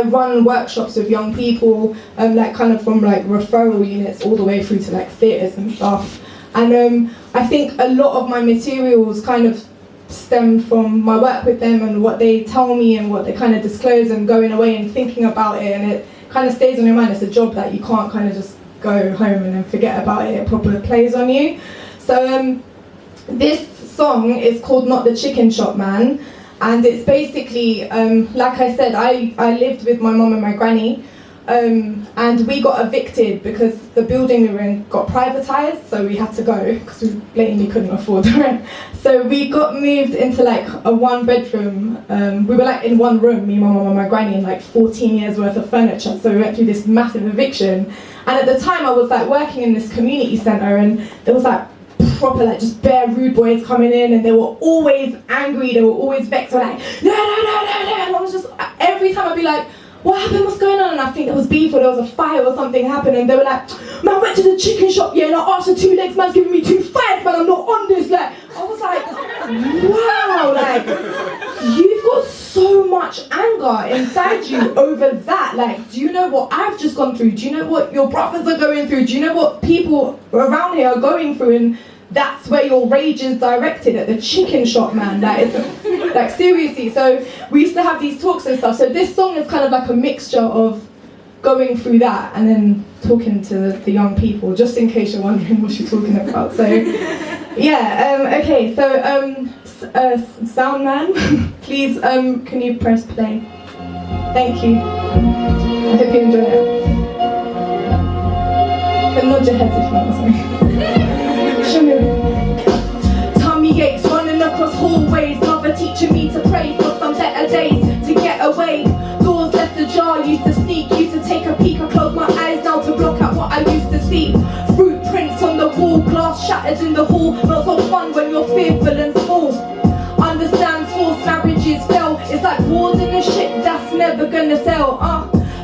I run workshops with young people, like kind of from like referral units all the way through to like theatres and stuff. And I think a lot of my materials kind of stem from my work with them and what they tell me and what they kind of disclose, and going away and thinking about it, and it kind of stays on your mind. It's a job that you can't kind of just go home and then forget about it. It probably plays on you. So this song is called Not the Chicken Shop Man, and it's basically, like I said, I lived with my mum and my granny, and we got evicted because the building we were in got privatised, so we had to go because we blatantly couldn't afford the rent. So we got moved into like a 1-bedroom, we were like in one room, me, my mum and my granny, and like 14 years worth of furniture, so we went through this massive eviction. And at the time I was like working in this community centre, and there was like proper like just bare rude boys coming in, and they were always angry, they were always vexed, like no, and I was just, every time I'd be like, what happened, what's going on? And I think there was beef or there was a fire or something happened, and they were like, man, I went to the chicken shop, yeah, and I asked for 2 legs, man's giving me 2 fives, man, I'm not on this. Like, I was like, wow, like, you've got so much anger inside you over that. Like, do you know what I've just gone through? Do you know what your brothers are going through? Do you know what people around here are going through? And that's where your rage is directed, at the chicken shop, man. Like seriously. So we used to have these talks and stuff. So this song is kind of like a mixture of going through that and then talking to the young people, just in case you're wondering what she's talking about. So yeah, okay. So sound man, please, can you press play? Thank you. I hope you enjoy it. You can nod your heads if you want something. Tummy aches running across hallways, mother teaching me to pray for some better days to get away. Doors left ajar, used to sneak, used to take a peek. I close my eyes now to block out what I used to see. Fruit prints on the wall, glass shattered in the hall. Not so fun when you're fearful and small. Understand forced marriages fell. It's like wars in a ship that's never gonna sail.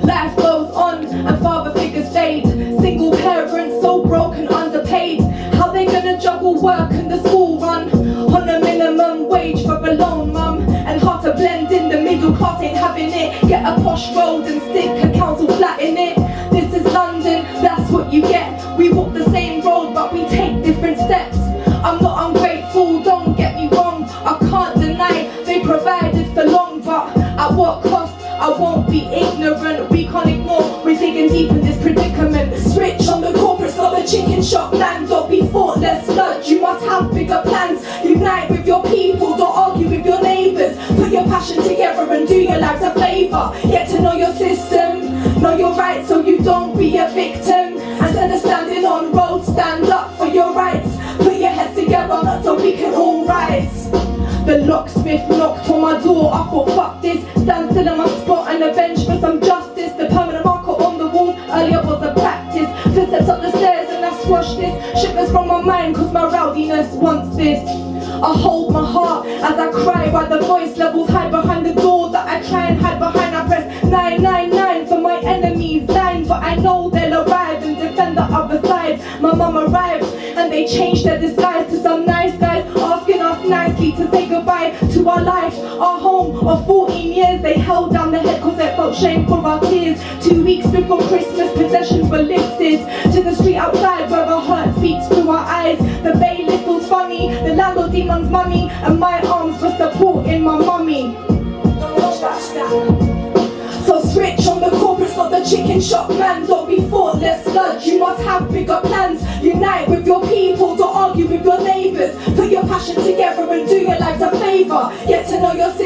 Life goes on and father figures fade. Single parents so broken, underpaid. How they gonna juggle work and the school run on a minimum wage for a lone mum? And hard to blend in, the middle class ain't having it. Get a posh road and stick a council flat in it. This is London, that's what you get. We walk the same road but we take different steps. I'm not ungrateful, don't get me wrong. I can't deny they provided for long, but at what cost? I won't be ignorant, we can't ignore. We're digging deep in this predicament. Switch on the corporates, not the chicken shop, man. Don't be thoughtless, sludge, you must have bigger plans. Unite with your people, don't argue with your neighbours. Put your passion together and do your lives a favour. Get to know your system, know your rights so you don't be a victim. Instead of standing on roads, stand up for your rights. Put your heads together so we can all rise. The locksmith knocked on my door, I thought fuck this. Stand still in my spot and avenge for some justice. The permanent marker on the wall, earlier was a practice. Footsteps up the stairs and I squashed this. Shivers from my mind cause my rowdiness wants this. I hold my heart as I cry while the voice levels high behind the door that I try and hide behind. I press 999 for my enemies line, but I know they'll arrive and defend the other side. My mum arrived and they changed their disguise to some nice guys, asking us nicely to say goodbye to our life, our home of 14 years. They held down their head cause they felt shame for our tears. 2 weeks before Christmas, possessions were lifted to the street outside where our heart speaks through our eyes. The bailiff feels funny, the landlord demands money, and my arms for supporting my mummy. Don't touch that. So switch on the corporates, not the chicken shop, man. Don't be thoughtless, sludge, you must have bigger plans. Unite with your people, don't argue with your neighbours. Put your passion together and do your lives a favour. Get